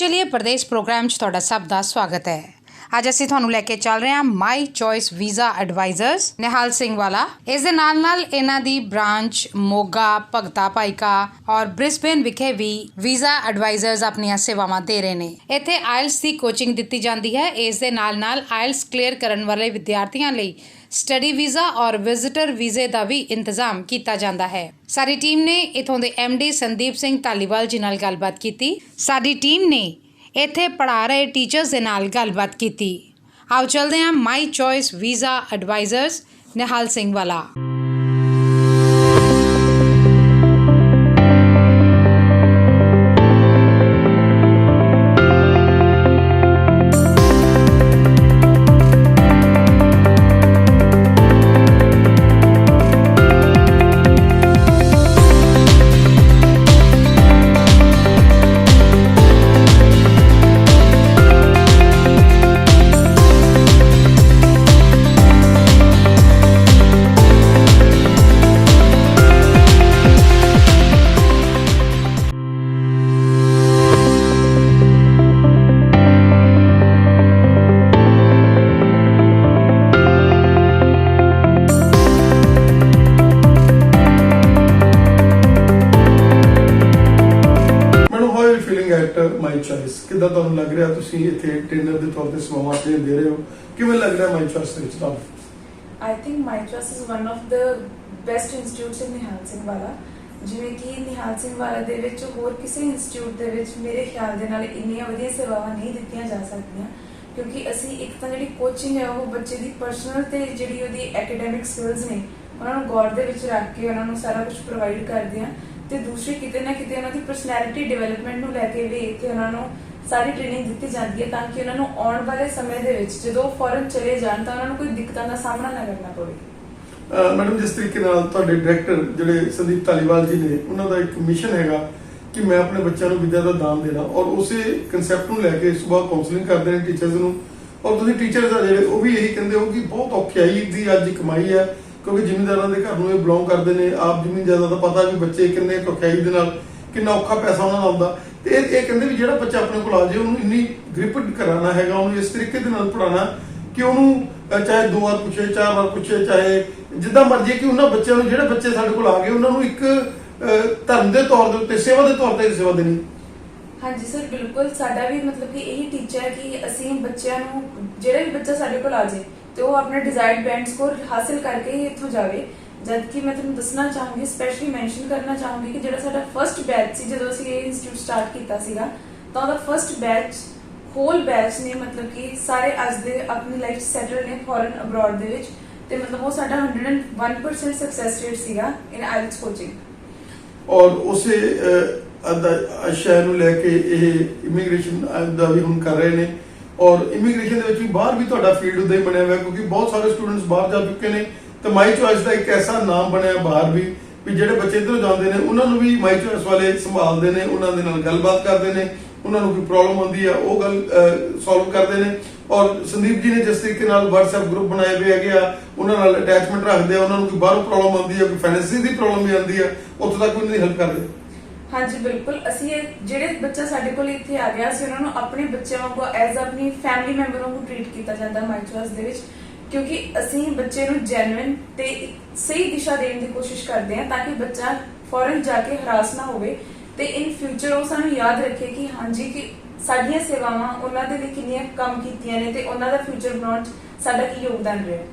चलिए प्रदेश प्रोग्राम च तुहाडा सब दा स्वागत है। ਅੱਜ ਅਸੀਂ ਤੁਹਾਨੂੰ ਲੈ ਕੇ ਚੱਲ ਰਹੇ ਹਾਂ ਮਾਈ choice visa advisers Nihal Singh ਵਾਲਾ। ਇਸ ਦੇ ਨਾਲ ਇਹਨਾਂ ਦੀ ਬ੍ਰਾਂਚ ਮੋਗਾ, ਭਗਤਾ ਭਾਈਕਾ ਔਰ ਬ੍ਰਿਸਬੇਨ ਵਿਖੇ ਵੀ ਵੀਜ਼ਾ ਐਡਵਾਈਜ਼ਰਸ ਆਪਣੀਆਂ ਸੇਵਾਵਾਂ ਦੇ ਰਹੇ ਨੇ। ਇੱਥੇ ਆਇਲਸ ਦੀ ਕੋਚਿੰਗ ਦਿੱਤੀ ਜਾਂਦੀ ਹੈ। ਇਸ ਦੇ ਨਾਲ ਆਇਲਸ ਕਲੀਅਰ ਕਰਨ ਵਾਲੇ ਵਿਦਿਆਰਥੀਆਂ ਲਈ ਸਟੱਡੀ ਵੀਜ਼ਾ ਔਰ ਵਿਜ਼ਿਟਰ ਵੀਜ਼ੇ ਦਾ ਵੀ ਇੰਤਜ਼ਾਮ ਕੀਤਾ ਜਾਂਦਾ ਹੈ। ਸਾਡੀ ਟੀਮ ਨੇ ਇਥੋਂ ਦੇ MD ਸੰਦੀਪ ਸਿੰਘ ਧਾਲੀਵਾਲ ਜੀ ਨਾਲ ਗੱਲਬਾਤ ਕੀਤੀ। ਸਾਡੀ ਟੀਮ ਨੇ ਇੱਥੇ ਪੜ੍ਹਾ ਰਹੇ ਟੀਚਰਸ ਦੇ ਨਾਲ ਗੱਲਬਾਤ ਕੀਤੀ। ਆਓ ਚੱਲਦੇ ਹਾਂ ਮਾਈ choice visa advisers Nihal Singh ਵਾਲਾ। ਮਾਈ ਚੋਇਸ ਕਿੱਦਾਂ ਤੁਹਾਨੂੰ ਲੱਗ ਰਿਹਾ? ਤੁਸੀਂ ਇੱਥੇ ਟ੍ਰੇਨਰ ਦੇ ਤੌਰ ਤੇ ਸੇਵਾਵਾਂ ਦੇ ਰਹੇ ਹੋ, ਕਿਵੇਂ ਲੱਗ ਰਿਹਾ ਮਾਈ ਚੋਇਸ ਦੇ ਵਿੱਚ ਤੁਹਾਨੂੰ? I think My Choice is one of the best institutes in Nihal Singh ਵਾਲਾ। ਜਿਵੇਂ ਕਿ ਨਿਹਾਲ ਸਿੰਘ ਵਾਲਾ ਦੇ ਵਿੱਚ ਹੋਰ ਕਿਸੇ ਇੰਸਟੀਚਿਊਟ ਦੇ ਵਿੱਚ ਮੇਰੇ ਖਿਆਲ ਦੇ ਨਾਲ ਇੰਨੀਆਂ ਵਧੀਆ ਸੇਵਾਵਾਂ ਨਹੀਂ ਦਿੱਤੀਆਂ ਜਾ ਸਕਦੀਆਂ, ਕਿਉਂਕਿ ਅਸੀਂ ਇੱਕ ਤਾਂ ਜਿਹੜੀ ਕੋਚਿੰਗ ਹੈ ਉਹ ਬੱਚੇ ਦੀ ਪਰਸਨਲ ਤੇ ਜਿਹੜੀ ਉਹਦੀ ਐਕੈਡੈਮਿਕ ਸਕਿੱਲਸ ਨੇ ਉਹਨਾਂ ਨੂੰ ਗੌਰ ਦੇ ਵਿੱਚ ਰੱਖ ਕੇ ਉਹਨਾਂ ਨੂੰ ਸਾਰਾ ਕੁਝ ਪ੍ਰੋਵਾਈਡ ਕਰਦੇ ਹਾਂ। ਤੇ ਦੂਸਰੀ ਕਿਤੇ ਨਾ ਕਿਤੇ ਉਹਨਾਂ ਦੀ ਪਰਸਨੈਲਿਟੀ ਡਿਵੈਲਪਮੈਂਟ ਨੂੰ ਲੈ ਕੇ ਵੀ ਇੱਥੇ ਉਹਨਾਂ ਨੂੰ ਸਾਰੀ ਟ੍ਰੇਨਿੰਗ ਦਿੱਤੀ ਜਾਂਦੀ ਹੈ, ਤਾਂ ਕਿ ਉਹਨਾਂ ਨੂੰ ਆਉਣ ਵਾਲੇ ਸਮੇਂ ਦੇ ਵਿੱਚ ਜਦੋਂ ਫੋਰਨ ਚਲੇ ਜਾਣ ਤਾਂ ਉਹਨਾਂ ਨੂੰ ਕੋਈ ਦਿੱਕਤਾਂ ਦਾ ਸਾਹਮਣਾ ਨਾ ਕਰਨਾ ਪਵੇ। ਮੈਡਮ, ਜਿਸ ਤਰੀਕੇ ਨਾਲ ਤੁਹਾਡੇ ਡਾਇਰੈਕਟਰ ਜਿਹੜੇ ਸੰਦੀਪ ਧਾਲੀਵਾਲ ਜੀ ਨੇ, ਉਹਨਾਂ ਦਾ ਇੱਕ ਮਿਸ਼ਨ ਹੈਗਾ ਕਿ ਮੈਂ ਆਪਣੇ ਬੱਚਿਆਂ ਨੂੰ ਵਿਦਿਆ ਦਾ ਦਾਨ ਦੇਣਾ, ਔਰ ਉਸੇ ਕਨਸੈਪਟ ਨੂੰ ਲੈ ਕੇ ਸੁਬਾਹ ਕਾਉਂਸਲਿੰਗ ਕਰਦੇ ਨੇ ਟੀਚਰਸ ਨੂੰ। ਔਰ ਤੁਸੀਂ ਟੀਚਰਸ ਆ ਜਿਹੜੇ ਉਹ ਵੀ ਇਹੀ ਕਹਿੰਦੇ ਹੋ ਕਿ ਬਹੁਤ ਔਖਿਆਈ ਦੀ ਅੱਜ ਕਮਾਈ ਹੈ, ਕਿਉਂਕਿ ਜ਼ਿਮੀਂਦਾਰਾਂ ਦੇ ਘਰ ਨੂੰ ਇਹ ਬਿਲੋਂਗ ਕਰਦੇ ਨੇ। ਆਪ ਜ਼ਮੀਨ ਜਾਇਦਾਦ ਦਾ ਪਤਾ ਵੀ ਬੱਚੇ ਕਿੰਨੇ ਔਖਿਆਈ ਦੇ ਨਾਲ ਕਿੰਨਾ ਔਖਾ ਪੈਸਾ ਉਹਨਾਂ ਦਾ ਆਉਂਦਾ। ਤੇ ਇਹ ਕਹਿੰਦੇ ਵੀ ਜਿਹੜਾ ਬੱਚਾ ਆਪਣੇ ਕੋਲ ਆ ਜਾਏ ਉਹਨੂੰ ਇੰਨੀ ਗ੍ਰਿਪਡ ਕਰਾਉਣਾ ਹੈਗਾ, ਉਹਨੂੰ ਇਸ ਤਰੀਕੇ ਦੇ ਨਾਲ ਪੜ੍ਹਾਉਣਾ ਕਿ ਉਹਨੂੰ ਚਾਹੇ 2 ਵਾਰ ਪੁੱਛੇ, 4 ਵਾਰ ਪੁੱਛੇ, ਚਾਹੇ ਜਿੱਦਾਂ ਮਰਜ਼ੀ, ਕਿ ਉਹਨਾਂ ਬੱਚਿਆਂ ਨੂੰ, ਜਿਹੜੇ ਬੱਚੇ ਸਾਡੇ ਕੋਲ ਆ ਗਏ, ਉਹਨਾਂ ਨੂੰ ਇੱਕ ਧਰਮ ਦੇ ਤੌਰ ਦੇ ਉੱਤੇ, ਸੇਵਾ ਦੇ ਤੌਰ ਤੇ ਸੇਵਾ ਦੇਣੀ। ਹਾਂਜੀ ਸਰ, ਬਿਲਕੁਲ। ਸਾਡਾ ਵੀ ਮਤਲਬ ਕਿ ਇਹੀ ਟੀਚਾ ਹੈ ਕਿ ਅਸੀਂ ਬੱਚਿਆਂ ਨੂੰ, ਜਿਹੜਾ ਵੀ ਬੱਚਾ ਸਾਡੇ ਕੋਲ ਆ ਜਾਏ ਤੇ ਉਹ ਆਪਣਾ ਡਿਜ਼ਾਇਰਡ ਬੈਂਡ ਸਕੋਰ ਹਾਸਿਲ ਕਰਕੇ ਹੀ ਇੱਥੋਂ ਜਾਵੇ। ਜਦ ਕਿ ਮੈਂ ਤੁਹਾਨੂੰ ਦੱਸਣਾ ਚਾਹੂੰਗੀ, ਸਪੈਸ਼ਲੀ ਮੈਂਸ਼ਨ ਕਰਨਾ ਚਾਹੂੰਗੀ ਕਿ ਜਿਹੜਾ ਸਾਡਾ ਫਰਸਟ ਬੈਚ ਸੀ ਜਦੋਂ ਅਸੀਂ ਇਹ ਇੰਸਟੀਚਿਊਟ ਸਟਾਰਟ ਕੀਤਾ ਸੀਗਾ, ਤਾਂ ਉਹਦਾ ਫਰਸਟ ਬੈਚ, ਹੋਲ ਬੈਚ ਨੇ ਮਤਲਬ ਕਿ ਸਾਰੇ ਅੱਜ ਦੇ ਆਪਣੀ ਲਾਈਫ ਸੈਟਲ ਨੇ ਫੋਰਨ ਅਬਰੋਡ ਦੇ ਵਿੱਚ। ਤੇ ਮਤਲਬ ਉਹ ਸਾਡਾ 101% ਸਕਸੈਸ ਰੇਟ ਸੀਗਾ ਇਨ ਆਇਲਟਸ ਕੋਚਿੰਗ। ਔਰ ਉਸੇ ਸ਼ਹਿਰ ਨੂੰ ਲੈ ਕੇ ਇਹ ਇਮੀਗ੍ਰੇਸ਼ਨ ਦਾ ਵੀ ਹੁਣ ਕਰ ਰਹੇ ਨੇ, ਔਰ ਇਮੀਗ੍ਰੇਸ਼ਨ ਦੇ ਵਿੱਚ ਵੀ ਬਾਹਰ ਵੀ ਤੁਹਾਡਾ ਫੀਲਡ ਉਦਾਂ ਹੀ ਬਣਿਆ ਹੋਇਆ, ਕਿਉਂਕਿ ਬਹੁਤ ਸਾਰੇ ਸਟੂਡੈਂਟਸ ਬਾਹਰ ਜਾ ਚੁੱਕੇ ਨੇ। ਤੇ ਮਾਈ ਚੋਇਸ ਦਾ ਇੱਕ ਐਸਾ ਨਾਮ ਬਣਿਆ ਬਾਹਰ ਵੀ ਜਿਹੜੇ ਬੱਚੇ ਇੱਧਰੋਂ ਜਾਂਦੇ ਨੇ ਉਹਨਾਂ ਨੂੰ ਵੀ ਮਾਈ ਚੋਇਸ ਵਾਲੇ ਸੰਭਾਲਦੇ ਨੇ, ਉਹਨਾਂ ਦੇ ਨਾਲ ਗੱਲਬਾਤ ਕਰਦੇ ਨੇ, ਉਹਨਾਂ ਨੂੰ ਕੋਈ ਪ੍ਰੋਬਲਮ ਹੁੰਦੀ ਆ ਉਹ ਗੱਲ ਸੋਲਵ ਕਰਦੇ ਨੇ। ਔਰ ਸੰਦੀਪ ਜੀ ਨੇ ਜਿਸ ਤਰੀਕੇ ਨਾਲ WhatsApp ਗਰੁੱਪ ਬਣਾਏ ਹੋਏ ਹੈਗੇ ਆ, ਉਹਨਾਂ ਨਾਲ ਅਟੈਚਮੈਂਟ ਰੱਖਦੇ ਆ। ਉਹਨਾਂ ਨੂੰ ਕੋਈ ਬਾਹਰੋਂ ਪ੍ਰੋਬਲਮ ਆਉਂਦੀ ਆ, ਕੋਈ ਫਾਈਨੈਂਸਿੰਗ ਦੀ ਪ੍ਰੋਬਲਮ ਵੀ ਆਉਂਦੀ ਆ, ਉੱਥੋਂ ਤੱਕ ਉਹਨਾਂ ਦੀ ਹੈਲਪ ਕਰਦੇ। ਹਾਂਜੀ, ਬਿਲਕੁਲ। ਅਸੀਂ ਜਿਹੜੇ ਬੱਚਾ ਸਾਡੇ ਕੋਲ ਇੱਥੇ ਆ ਗਿਆ ਸੀ ਉਹਨਾਂ ਨੂੰ ਆਪਣੇ ਬੱਚਿਆਂ ਵਾਂਗੂ ਐਜ਼ ਆਪਣੀ ਫੈਮਿਲੀ ਮੈਂਬਰ ਵਾਂਗੂ ਟ੍ਰੀਟ ਕੀਤਾ ਜਾਂਦਾ ਮਾਈ ਚੋਇਸ ਦੇ ਵਿੱਚ, ਕਿਉਂਕਿ ਅਸੀਂ ਬੱਚੇ ਨੂੰ ਜੈਨੂਇਨ ਤੇ ਸਹੀ ਦਿਸ਼ਾ ਦੇਣ ਦੀ ਕੋਸ਼ਿਸ਼ ਕਰਦੇ ਹਾਂ, ਤਾਂ ਕਿ ਬੱਚਾ ਫੋਰਨ ਜਾ ਕੇ ਹਰਾਸ ਨਾ ਹੋਵੇ ਤੇ ਇਨ ਫਿਊਚਰ ਉਹ ਸਾਨੂੰ ਯਾਦ ਰੱਖੇ ਕਿ ਹਾਂਜੀ ਕਿ ਸਾਡੀਆਂ ਸੇਵਾਵਾਂ ਉਹਨਾਂ ਦੇ ਲਈ ਕਿੰਨੀਆਂ ਕੰਮ ਕੀਤੀਆਂ ਨੇ ਤੇ ਉਹਨਾਂ ਦਾ ਫਿਊਚਰ ਬਣਾਉਣ 'ਚ ਸਾਡਾ ਕੀ ਯੋਗਦਾਨ ਰਿਹਾ।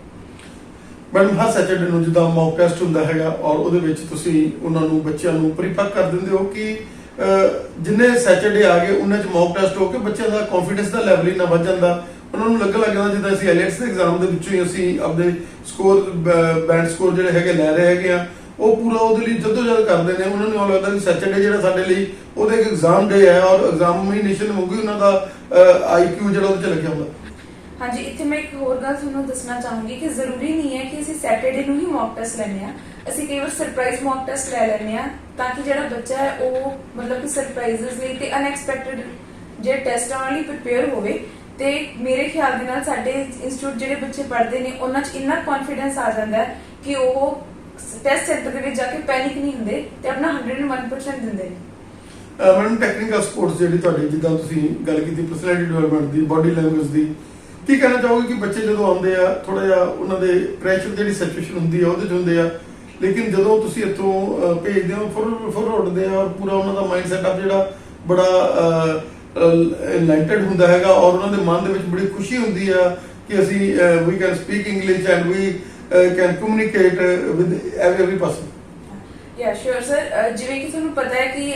ਮੈਡਮ, ਹਰ ਸੈਟਰਡੇ ਨੂੰ ਜਿੱਦਾਂ ਮੌਕ ਟੈਸਟ ਹੁੰਦਾ ਹੈਗਾ, ਔਰ ਉਹਦੇ ਵਿੱਚ ਤੁਸੀਂ ਉਹਨਾਂ ਨੂੰ, ਬੱਚਿਆਂ ਨੂੰ ਪਰਿਪੱਕ ਕਰ ਦਿੰਦੇ ਹੋ ਕਿ ਜਿੰਨੇ ਸੈਟਰਡੇ ਆ ਗਏ ਉਹਨਾਂ 'ਚ ਮੌਕ ਟੈਸਟ ਹੋ ਕੇ ਬੱਚਿਆਂ ਦਾ ਕੌਨਫੀਡੈਂਸ ਦਾ ਲੈਵਲ ਹੀ ਨਾ ਵੱਧ ਜਾਂਦਾ। ਉਹਨਾਂ ਨੂੰ ਲੱਗਣ ਲੱਗ ਜਾਂਦਾ ਜਿੱਦਾਂ ਅਸੀਂ ਆਈਲੈਟਸ ਦੇ ਐਗਜ਼ਾਮ ਦੇ ਵਿੱਚੋਂ ਹੀ ਅਸੀਂ ਆਪਣੇ ਸਕੋਰ, ਬੈਂਡ ਸਕੋਰ ਜਿਹੜੇ ਹੈਗੇ ਲੈ ਰਹੇ ਹੈਗੇ ਆ, ਉਹ ਪੂਰਾ ਉਹਦੇ ਲਈ ਜਦੋਜਹਿਦ ਕਰਦੇ ਨੇ। ਉਹਨਾਂ ਨੂੰ ਲੱਗਦਾ ਕਿ ਸੈਟਰਡੇ ਜਿਹੜਾ ਸਾਡੇ ਲਈ ਉਹਦਾ ਇੱਕ ਐਗਜ਼ਾਮ ਡੇ ਹੈ, ਔਰ ਐਗਜ਼ਾਮੀਨੇਸ਼ਨ ਹੋ ਗਈ, ਉਹਨਾਂ ਦਾ IQ ਜਿਹੜਾ ਉਹਦੇ 'ਚ ਲੱਗਿਆ ਹੁੰਦਾ। ਹਾਂਜੀ, ਇੱਥੇ ਮੈਂ ਇੱਕ ਹੋਰ ਗੱਲ ਤੁਹਾਨੂੰ ਦੱਸਣਾ ਚਾਹੂੰਗੀ ਕਿ ਜ਼ਰੂਰੀ ਨਹੀਂ ਹੈ ਕਿ ਅਸੀਂ ਸੈਟਰਡੇ ਨੂੰ ਹੀ ਮੌਕ ਟੈਸਟ ਲੈਣੇ ਆ। ਅਸੀਂ ਕਈ ਵਾਰ ਸਰਪ੍ਰਾਈਜ਼ ਮੌਕ ਟੈਸਟ ਲੈ ਲੈਂਦੇ ਆ, ਤਾਂ ਕਿ ਜਿਹੜਾ ਬੱਚਾ ਹੈ ਉਹ ਮਤਲਬ ਕਿ ਸਰਪ੍ਰਾਈਜ਼ਸ ਲਈ ਤੇ ਅਨਐਕਸਪੈਕਟਡ ਜਿਹੜੇ ਟੈਸਟ ਆਉਣ ਲਈ ਪ੍ਰਿਪੇਅਰ ਹੋਵੇ। ਤੇ ਮੇਰੇ ਖਿਆਲ ਦੇ ਨਾਲ ਸਾਡੇ ਇੰਸਟੀਚਿਊਟ ਜਿਹੜੇ ਬੱਚੇ ਪੜ੍ਹਦੇ ਨੇ ਉਹਨਾਂ 'ਚ ਇੰਨਾ ਕੌਨਫੀਡੈਂਸ ਆ ਜਾਂਦਾ ਹੈ ਕਿ ਉਹ ਟੈਸਟ ਸੈਂਟਰ ਦੇ ਵਿੱਚ ਜਾ ਕੇ ਪੈਨਿਕ ਨਹੀਂ ਹੁੰਦੇ ਤੇ ਆਪਣਾ 101% ਦਿੰਦੇ ਨੇ। ਮੈਡਮ ਟੈਕਨੀਕਲ ਸਪੋਰਟਸ ਜਿਹੜੀ ਤੁਹਾਡੀ ਜਿੱਦਾਂ ਤੁਸੀਂ ਗੱਲ ਕੀਤੀ ਪਰਸਨੈਲਿਟੀ ਡਿਵੈਲਪਮੈਂਟ ਦੀ, ਬਾਡੀ ਲੈਂਗੁਏਜ ਦੀ, ਕੀ ਕਹਿਣਾ ਚਾਹੋਗੇ ਕਿ ਬੱਚੇ ਜਦੋਂ ਆਉਂਦੇ ਆ ਥੋੜਾ ਜਿਹਾ ਉਹਨਾਂ ਦੇ ਪ੍ਰੈਸ਼ਰ ਜਿਹੜੀ ਸਿਚੁਏਸ਼ਨ ਹੁੰਦੀ ਆ ਉਹਦੇ 'ਚ ਹੁੰਦੇ ਆ, ਲੇਕਿਨ ਜਦੋਂ ਤੁਸੀਂ ਇੱਥੋਂ ਭੇਜਦੇ ਹੋ ਫੁਰ ਉੱਡਦੇ ਆ ਔਰ ਪੂਰਾ ਉਹਨਾਂ ਦਾ ਮਾਈਂਡ ਸੈਟਅਪ ਜਿਹੜਾ ਬੜਾ ਇਨਲਾਈਟਡ ਹੁੰਦਾ ਹੈਗਾ ਔਰ ਉਹਨਾਂ ਦੇ ਮਨ ਦੇ ਵਿੱਚ ਬੜੀ ਖੁਸ਼ੀ ਹੁੰਦੀ ਆ ਕਿ ਅਸੀਂ ਵੀ can speak English and we can communicate with every person. Yeah sure sir, ਜਿਵੇਂ ਕਿ ਤੁਹਾਨੂੰ ਪਤਾ ਹੈ ਕਿ